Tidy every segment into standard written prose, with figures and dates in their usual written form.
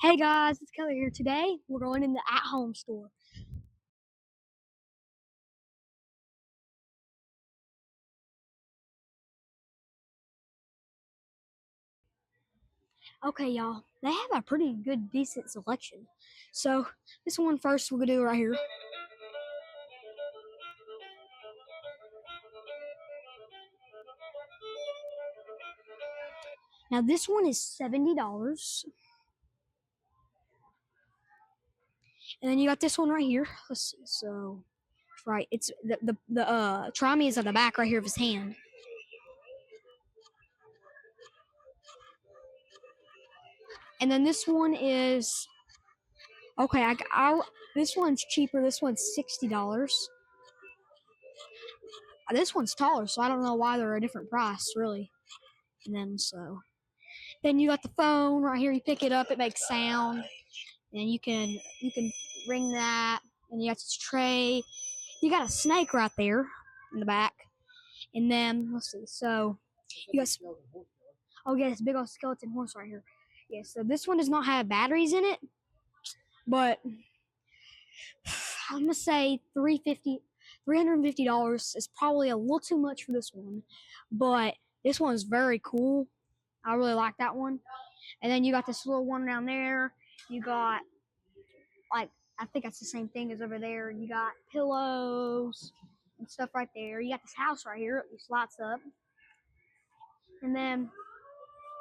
Hey guys, it's Keller here. Today we're going in the at-home store. Okay, y'all, they have a pretty good, decent selection. So this one first we're gonna do right here. Now this one is $70, and then you got this one right here. Let's see. So right, it's the try me is on the back right here of his hand, and then this one is okay. This one's cheaper. This one's $60. This one's taller, so I don't know why they're a different price, really. And then you got the phone right here. You pick it up, it makes sound, and you can ring that. And you got this tray. You got a snake right there in the back. And then let's see. So you got oh yeah, this big old skeleton horse right here. Yeah. So this one does not have batteries in it, but I'm gonna say $350 is probably a little too much for this one, but this one's very cool. I really like that one. And then you got this little one down there. You got like I think that's the same thing as over there. You got pillows and stuff right there. You got this house right here. It lights up. And then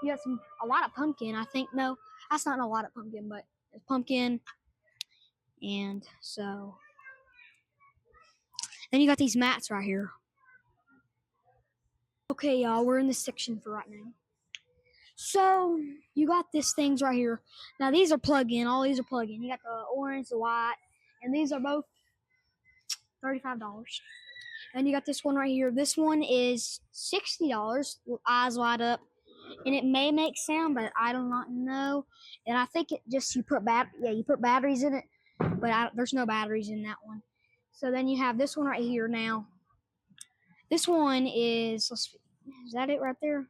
you got a lot of pumpkin. I think no, that's not a lot of pumpkin, but it's pumpkin. And so then you got these mats right here. Okay, y'all, we're in this section for right now. So you got these things right here. Now these are plug-in. All these are plug-in. You got the orange, the white, and these are both $35. And you got this one right here. This one is $60. Eyes wide up, and it may make sound, but I do not know. And I think it just you put batteries in it, but there's no batteries in that one. So then you have this one right here. Now this one is is that it right there?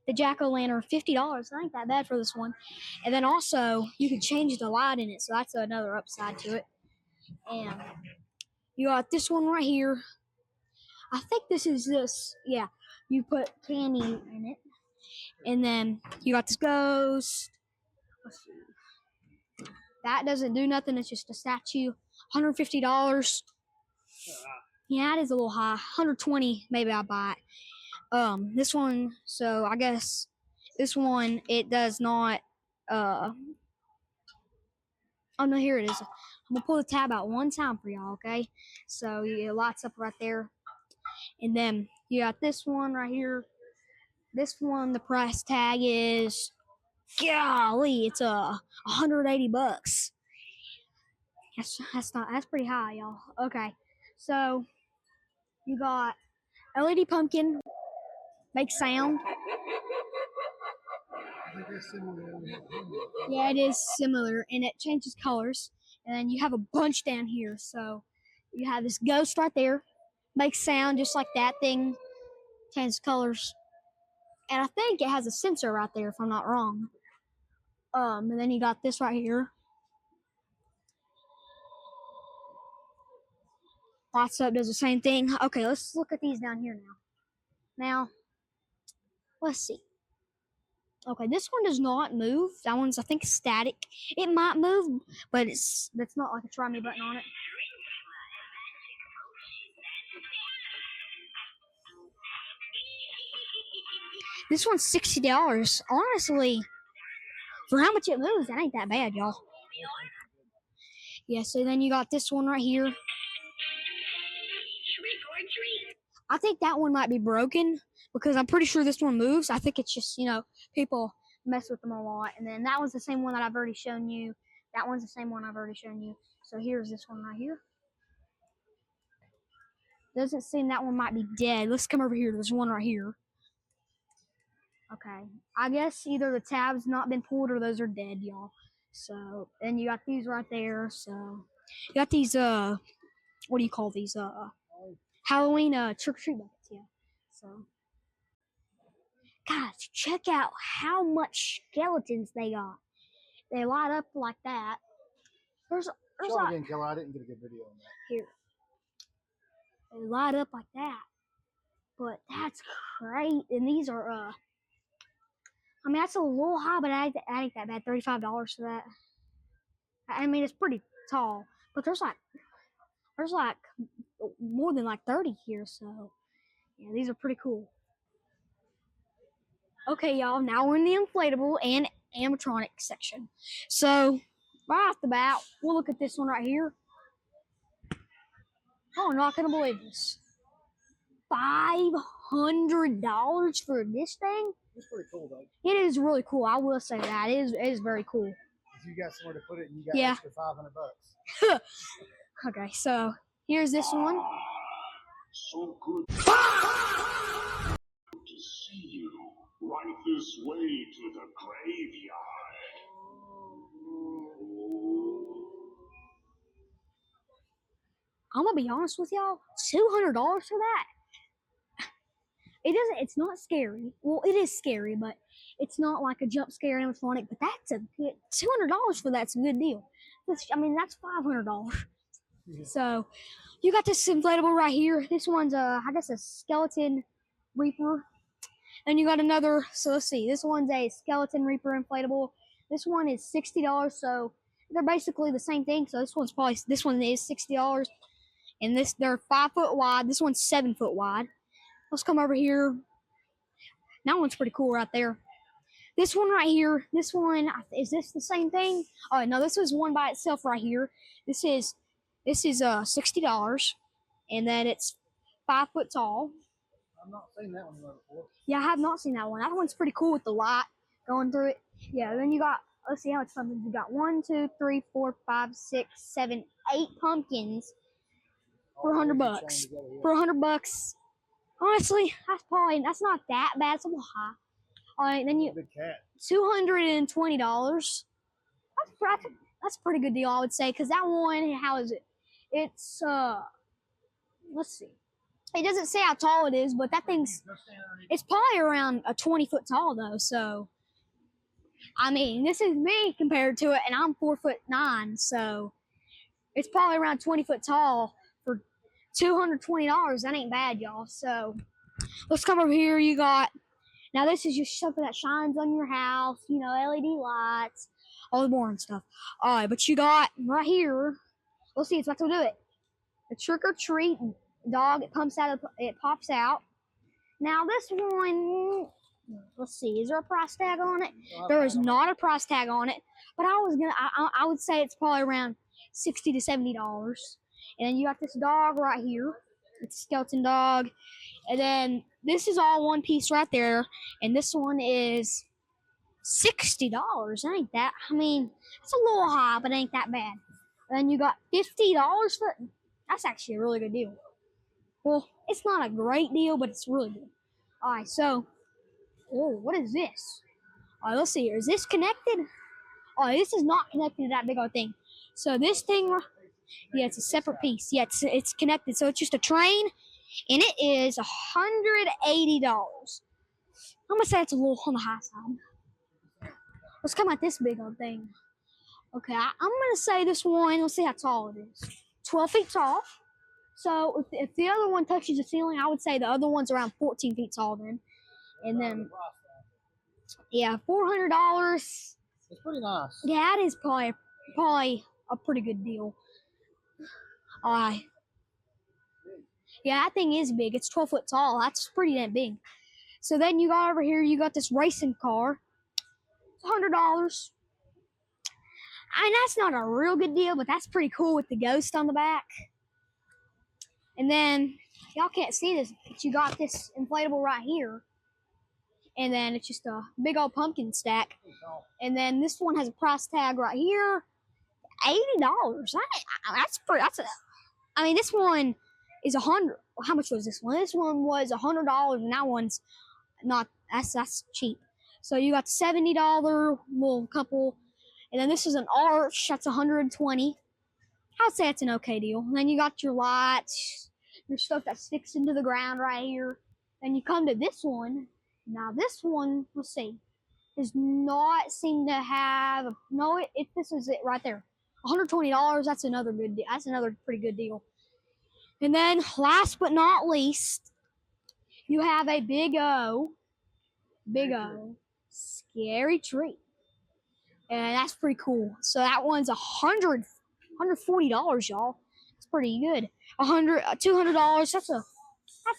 The jack-o'-lantern, $50. That ain't that bad for this one. And then also you can change the light in it, so that's another upside to it. And you got this one right here. I think this is this. Yeah, you put candy in it, and then you got this ghost. Let's see. That doesn't do nothing. It's just a statue. $150. Yeah, it is a little high. 120, maybe I'll buy it. This one. So I guess this one it does not. Oh no, here it is. I'm gonna pull the tab out one time for y'all. Okay. So it lights up right there, and then you got this one right here. This one, the price tag is golly, it's $180. That's pretty high, y'all. Okay, so you got LED pumpkin, makes sound. Yeah, it is similar, and it changes colors. And then you have a bunch down here. So you have this ghost right there, makes sound just like that thing, changes colors. And I think it has a sensor right there, if I'm not wrong. And then you got this right here. Lights up, does the same thing. Okay, let's look at these down here now. Now, let's see. Okay, this one does not move. That one's, I think, static. It might move, but that's not like a try me button on it. This one's $60. Honestly, for how much it moves, that ain't that bad, y'all. Yeah, so then you got this one right here. I think that one might be broken because I'm pretty sure this one moves. I think it's just, people mess with them a lot. And then that one's the same one that I've already shown you. That one's the same one I've already shown you. So here's this one right here. Doesn't seem that one might be dead. Let's come over here. There's one right here. Okay. I guess either the tab's not been pulled or those are dead, y'all. So, and you got these right there. So, you got these, what do you call these? Halloween, trick-or-treat buckets, yeah. So, guys, check out how much skeletons they got. They light up like that. There's Show like, again, Keller. I didn't get a good video on that. here. They light up like that. But that's great. And these are I mean that's a little high, but I ain't that bad. $35 for that. I mean it's pretty tall. But there's like more than like 30 here, so yeah, these are pretty cool. Okay, y'all, now we're in the inflatable and animatronic section. So right off the bat, we'll look at this one right here. Oh, I'm not gonna believe this. $500 for this thing? It's pretty cool, though. It is really cool. I will say that. It is very cool. If you got somewhere to put it and you got extra $500. Okay, so here's this one. So good to see you. Right this way to the graveyard. I'm gonna be honest with y'all. $200 for that. It's not scary. Well, it is scary, but it's not like a jump scare animatronic. But that's a good $200 for that's a good deal. That's $500. So you got this inflatable right here. This one's I guess a skeleton reaper. And you got another. So let's see. This one's a skeleton reaper inflatable. This one is $60. So they're basically the same thing. So this one is $60. And they're 5 foot wide. This one's 7 foot wide. Let's come over here. That one's pretty cool right there. This one right here, is this the same thing? Oh no, this was one by itself right here. This is $60, and then it's 5 foot tall. I've not seen that one before. Yeah, I have not seen that one. That one's pretty cool with the light going through it. Yeah, then you got, let's see how much pumpkins you got. 1, 2, 3, 4, 5, 6, 7, 8 pumpkins for $100. For $100. Honestly, that's not that bad. It's a little high. All right, then $220. That's a pretty good deal, I would say, because that one, how is it? It's let's see. It doesn't say how tall it is, but it's probably around a 20 foot tall though. So, I mean, this is me compared to it, and I'm 4'9", so it's probably around 20 foot tall for $220. That ain't bad, y'all. So let's come over here. You got, now this is just something that shines on your house, LED lights, all the boring stuff. All right, but you got right here, let's see, it's about to do it. The trick or treat dog, it pops out. Now this one, let's see, is there a price tag on it? There is not a price tag on it, but I would say it's probably around $60 to $70. And then you got this dog right here. It's a skeleton dog. And then this is all one piece right there. And this one is $60. Ain't that? I mean, it's a little high, but it ain't that bad. And then you got $50 for it. That's actually a really good deal. Well, it's not a great deal, but it's really good. All right, so, what is this? All right, let's see here. Is this connected? Oh, this is not connected to that big old thing. So this thing, yeah, it's a separate piece. Yeah, it's connected. So it's just a train, and it is $180. I'm gonna say it's a little on the high side. Let's come at this big old thing. Okay, I'm gonna say this one. Let's see how tall it is. 12 feet tall. So if the other one touches the ceiling, I would say the other one's around 14 feet tall then. And then, yeah, $400. It's pretty nice. Yeah, it is probably a pretty good deal. Yeah, that thing is big. It's 12 foot tall. That's pretty damn big. So then you got over here, you got this racing car. It's $100. I mean, that's not a real good deal, but that's pretty cool with the ghost on the back. And then, y'all can't see this, but you got this inflatable right here. And then it's just a big old pumpkin stack. And then this one has a price tag right here. $80. I mean, this one is $100. How much was this one? This one was $100, and that one's not. That's cheap. So you got $70 little couple, and then this is an arch. That's $120. I'd say it's an okay deal. And then you got your lights, your stuff that sticks into the ground right here. Then you come to this one. Now this one, let's see. does not seem to have no. This is it right there. $120. That's another good. That's another pretty good deal. And then, last but not least, you have a big O, scary tree, and that's pretty cool. So that one's $140, y'all. That's pretty good. $200. That's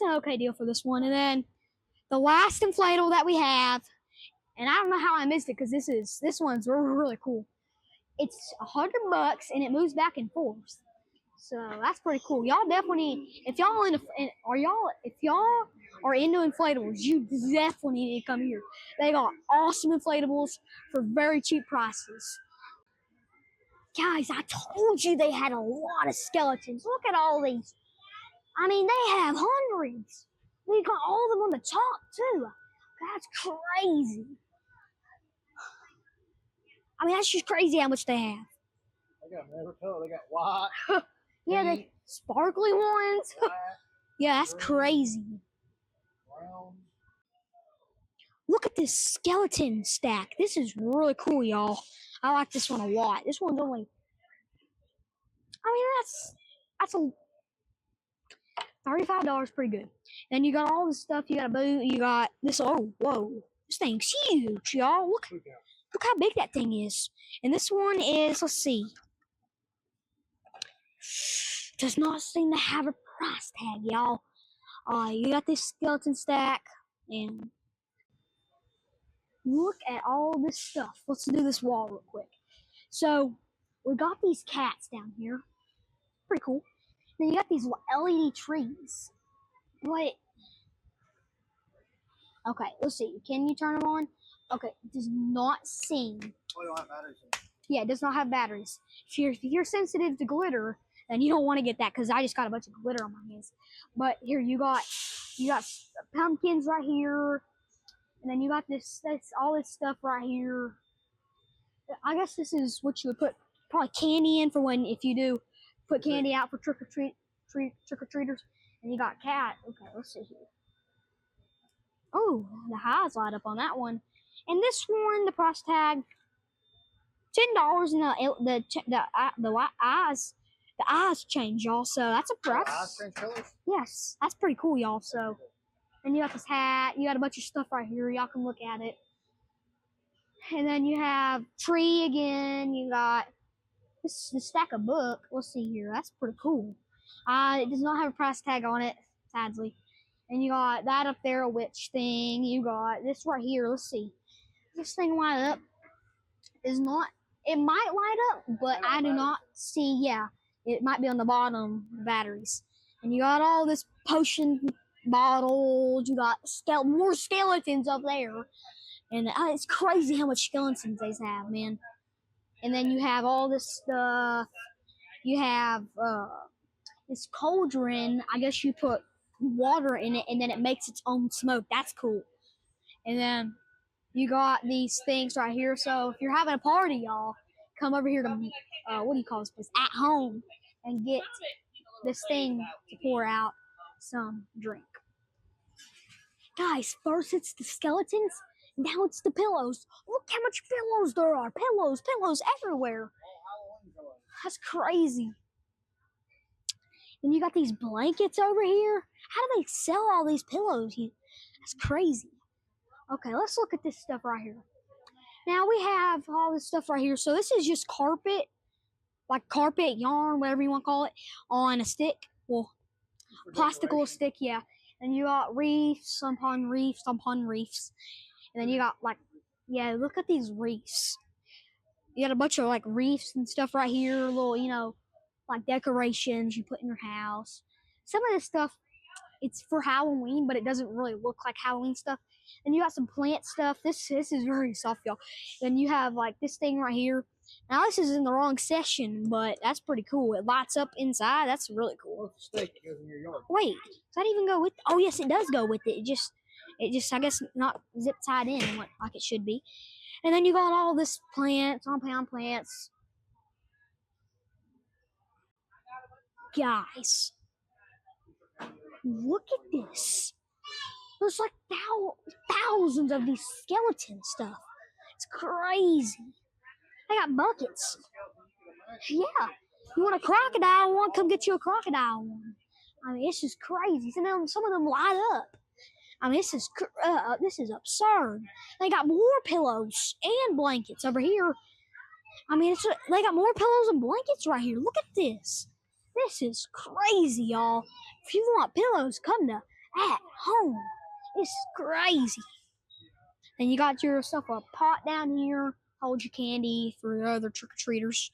an okay deal for this one. And then the last inflatable that we have, and I don't know how I missed it because this one's really cool. It's $100 and it moves back and forth. So that's pretty cool. Y'all definitely, if y'all are into inflatables, you definitely need to come here. They got awesome inflatables for very cheap prices. Guys, I told you they had a lot of skeletons. Look at all these. I mean, they have hundreds. They got all of them on the top too. That's crazy. I mean, that's just crazy how much they have. They got every color. They got white. Yeah, the sparkly ones. Yeah, that's crazy. Brown. Look at this skeleton stack. This is really cool, y'all. I like this one a lot. This one's only, I mean, that's a $35, pretty good. Then you got all this stuff. You got a boot. You got this. Oh, whoa. This thing's huge, y'all. Look how big that thing is. And this one is, let's see. Does not seem to have a price tag, y'all. You got this skeleton stack. And look at all this stuff. Let's do this wall real quick. So, we got these cats down here. Pretty cool. Then you got these LED trees. But, okay, let's see. Can you turn them on? Okay, it does not seem. Oh, you don't have batteries in it. Yeah, it does not have batteries. If you're sensitive to glitter, then you don't want to get that because I just got a bunch of glitter on my hands. But here you got pumpkins right here, and then you got all this stuff right here. I guess this is what you would put probably candy in for if you do put candy out for trick or treaters. And you got cat. Okay, let's see here. Oh, the highs light up on that one. And this one, the price tag $10, and the eyes change, y'all. So that's a price. Eyes change colors? Yes, that's pretty cool, y'all. So, and you got this hat. You got a bunch of stuff right here. Y'all can look at it. And then you have tree again. You got this stack of book. Let's see here. That's pretty cool. It does not have a price tag on it, sadly. And you got that up there, a witch thing. You got this right here. Let's see. This thing light up is not. It might light up, but I do not see. Yeah, it might be on the bottom batteries. And you got all this potion bottles. You got more skeletons up there. And it's crazy how much skeletons they have, man. And then you have all this stuff. You have this cauldron. I guess you put water in it, and then it makes its own smoke. That's cool. And then you got these things right here. So if you're having a party, y'all, come over here to, what do you call this place? At home, and get this thing to pour out some drink. Guys, first it's the skeletons. Now it's the pillows. Look how much pillows there are. Pillows everywhere. That's crazy. And you got these blankets over here. How do they sell all these pillows? That's crazy. Okay, let's look at this stuff right here. Now we have all this stuff right here. So this is just carpet, like carpet, yarn, whatever you want to call it, on a stick. Well, plastical stick, yeah. And you got reefs upon reefs upon reefs. And then you got look at these reefs. You got a bunch of reefs and stuff right here, little, like decorations you put in your house. Some of this stuff, it's for Halloween, but it doesn't really look like Halloween stuff. And you got some plant stuff. This is very soft, y'all. Then you have this thing right here. Now this is in the wrong section, but that's pretty cool. It lights up inside. That's really cool. What's the stake that goes in your yard? Wait, does that even go with? Oh yes, it does go with it. It just I guess not zip tied in like it should be. And then you got all this plants, on plants. Guys, look at this. There's thousands of these skeleton stuff. It's crazy. They got buckets. Yeah. You want a crocodile one? Come get you a crocodile one. I mean, it's just crazy. Some of them light up. I mean, this is absurd. They got more pillows and blankets over here. I mean, they got more pillows and blankets right here. Look at this. This is crazy, y'all. If you want pillows, come to At Home. It's crazy. Then you got yourself a pot down here. Hold your candy for your other trick-or-treaters.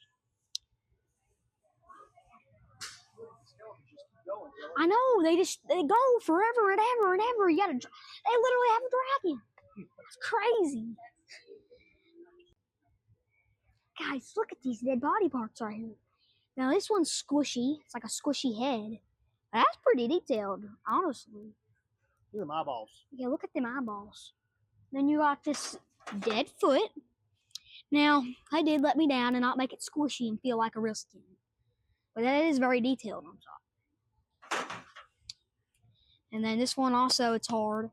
I know, they go forever and ever and ever. They literally have a dragon. It's crazy. Guys, look at these dead body parts right here. Now this one's squishy. It's like a squishy head. That's pretty detailed, honestly. Look at them eyeballs. Yeah, look at them eyeballs. Then you got this dead foot. Now, I did let me down and not make it squishy and feel like a real skin. But that is very detailed on top. And then this one also, it's hard.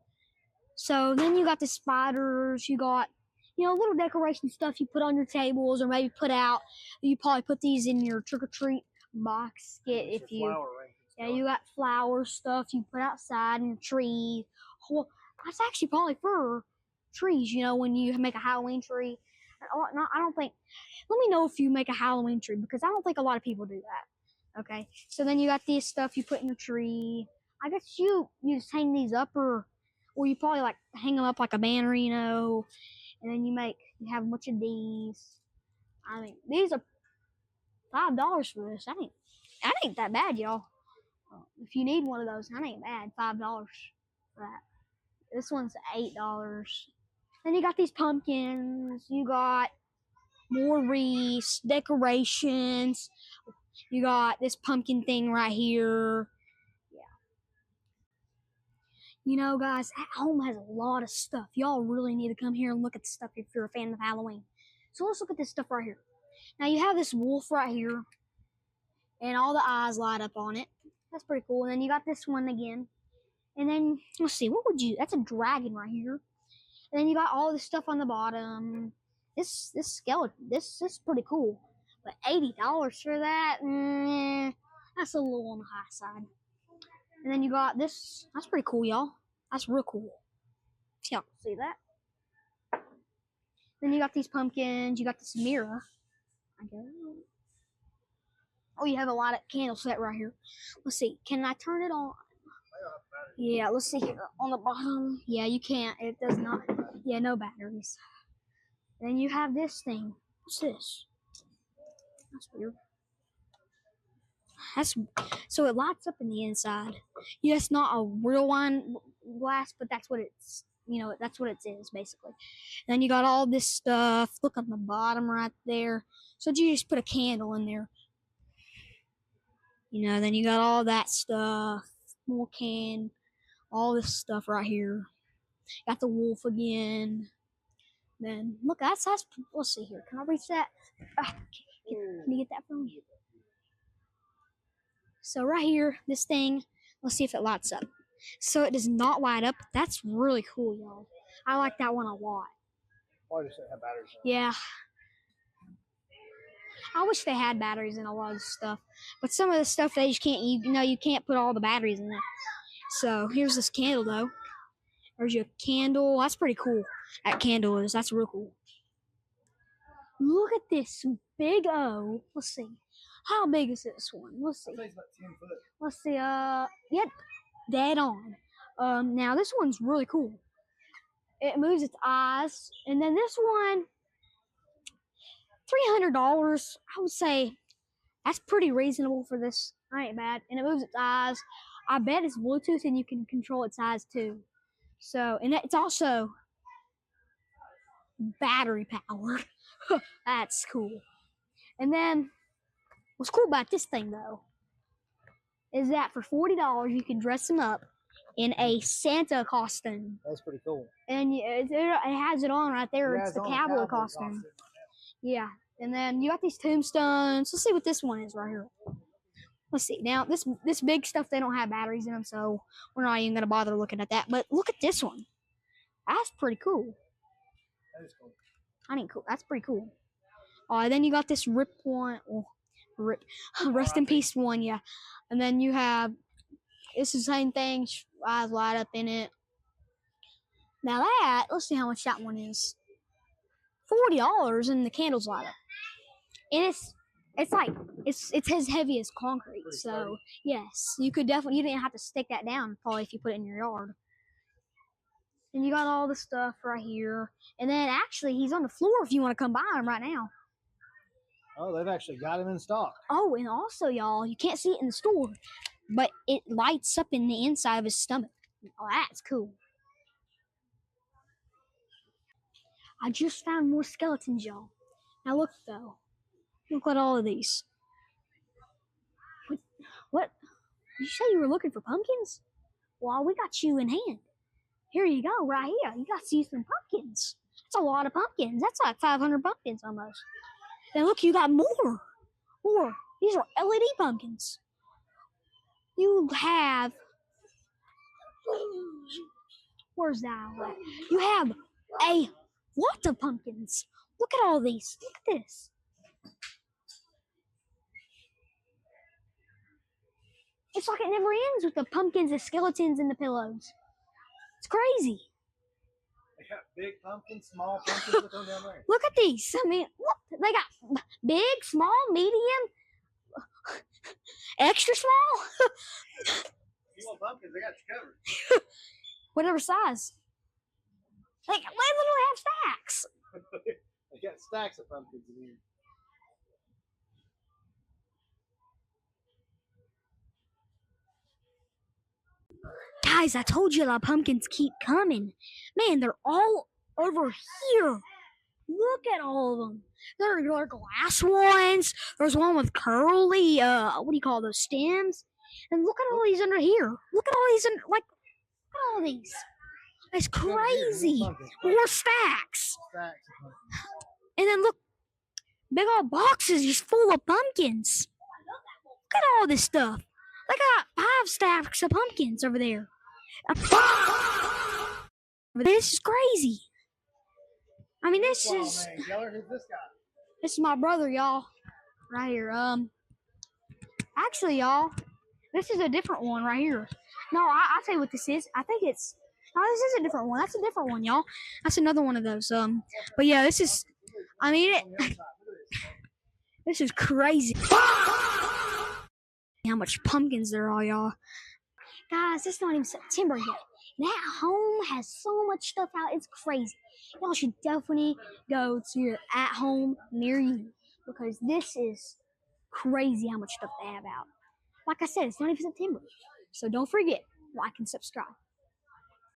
So then you got the spiders. You got, little decoration stuff you put on your tables or maybe put out. You probably put these in your trick-or-treat box. If you, you got flower stuff you put outside in your tree. Well, that's actually probably for trees, when you make a Halloween tree. I don't think, let me know if you make a Halloween tree because I don't think a lot of people do that. Okay, so then you got this stuff you put in your tree. I guess you just hang these up or you probably like hang them up like a banner, and then you have a bunch of these. I mean, these are $5 for this. That ain't that bad, y'all. If you need one of those, that ain't bad. $5 for that. This one's $8. Then you got these pumpkins. You got more wreaths, decorations. You got this pumpkin thing right here. Yeah. Guys, At Home has a lot of stuff. Y'all really need to come here and look at the stuff if you're a fan of Halloween. So let's look at this stuff right here. Now you have this wolf right here. And all the eyes light up on it. That's pretty cool. And then you got this one again. And then, let's see, that's a dragon right here. And then you got all this stuff on the bottom. This skeleton, this is pretty cool. But $80 for that, that's a little on the high side. And then you got this. That's pretty cool, y'all. That's real cool. Y'all see that? Then you got these pumpkins. You got this mirror. I guess. Oh, you have a lot of candle set right here. Let's see. Can I turn it on? Yeah, let's see here. On the bottom. Yeah, you can't. It does not. Yeah, no batteries. Then you have this thing. What's this? That's weird. So it lights up in the inside. Yeah, it's not a real wine glass, but that's what it's. That's what it is basically. Then you got all this stuff. Look on the bottom right there. So you just put a candle in there. Then you got all that stuff. More all this stuff right here. Got the wolf again. Then look, that's let's see here. Can I reach that? Can you get that from me? So right here, this thing, let's see if it lights up. So it does not light up. That's really cool, y'all. I like that one a lot. Why does it have batteries? Yeah. I wish they had batteries in a lot of stuff. But some of the stuff they just can't, you can't put all the batteries in it. So here's this candle though. There's your candle. That's pretty cool. That candle is. That's real cool. Look at this big O. Let's see. How big is this one? Let's see. I think it's about 10 foot. Let's see. Yep. Dead on. Now this one's really cool. It moves its eyes. And then this one, $300. I would say that's pretty reasonable for this. That ain't bad. And it moves its eyes. I bet it's Bluetooth and you can control its eyes too. So, and it's also battery powered. That's cool. And then, what's cool about this thing though, is that for $40 you can dress him up in a Santa costume. That's pretty cool. And it has it on right there. It's the cowboy costume. Yeah. And then you got these tombstones. Let's see what this one is right here. Let's see. Now, this big stuff, they don't have batteries in them, so we're not even going to bother looking at that. But look at this one. That's pretty cool. That is cool. I mean, cool. That's pretty cool. Then you got this rip one. Oh, rip. Rest in peace one, yeah. And then you have, it's the same thing. Eyes light up in it. Now that, let's see how much that one is. $40 and the candles light up. And it's like, it's as heavy as concrete. So, yes, you could definitely, you didn't have to stick that down probably if you put it in your yard. And you got all the stuff right here. And then actually, he's on the floor if you want to come buy him right now. Oh, they've actually got him in stock. Oh, and also, y'all, you can't see it in the store, but it lights up in the inside of his stomach. Oh, that's cool. I just found more skeletons, y'all. Now look, though. Look at all of these. What? Did you say you were looking for pumpkins? Well, we got you in hand. Here you go, right here. You got to see some pumpkins. That's a lot of pumpkins. That's like 500 pumpkins almost. Then look, you got more. More. These are LED pumpkins. You have... Where's that at? You have a lot of pumpkins. Look at all these. Look at this. It's like it never ends with the pumpkins, the skeletons, and the pillows. It's crazy. They got big pumpkins, small pumpkins. Look on down there. Look at these. I mean, look, they got big, small, medium, extra small. You want pumpkins? They got you covered. Whatever size. They literally have stacks. They got stacks of pumpkins in here. Guys, I told you the pumpkins keep coming. Man, they're all over here. Look at all of them. There are glass ones. There's one with curly, what do you call those, stems? And look at all these under here. Look at all these, look at all these. It's crazy. More stacks. And then look, big old boxes just full of pumpkins. Look at all this stuff. They got 5 stacks of pumpkins over there. This is crazy. I mean, this is... Keller, who's this guy? This is my brother, y'all. Right here. Actually, y'all, this is a different one right here. No, I'll tell you what this is. I think it's... No, this is a different one. That's a different one, y'all. That's another one of those. But yeah, this is... I mean, this is crazy. How much pumpkins there are, y'all. Guys, it's not even September yet. That home has so much stuff out. It's crazy. Y'all should definitely go to your at home near you because this is crazy how much stuff they have out. Like I said, it's not even September. So don't forget, like and subscribe.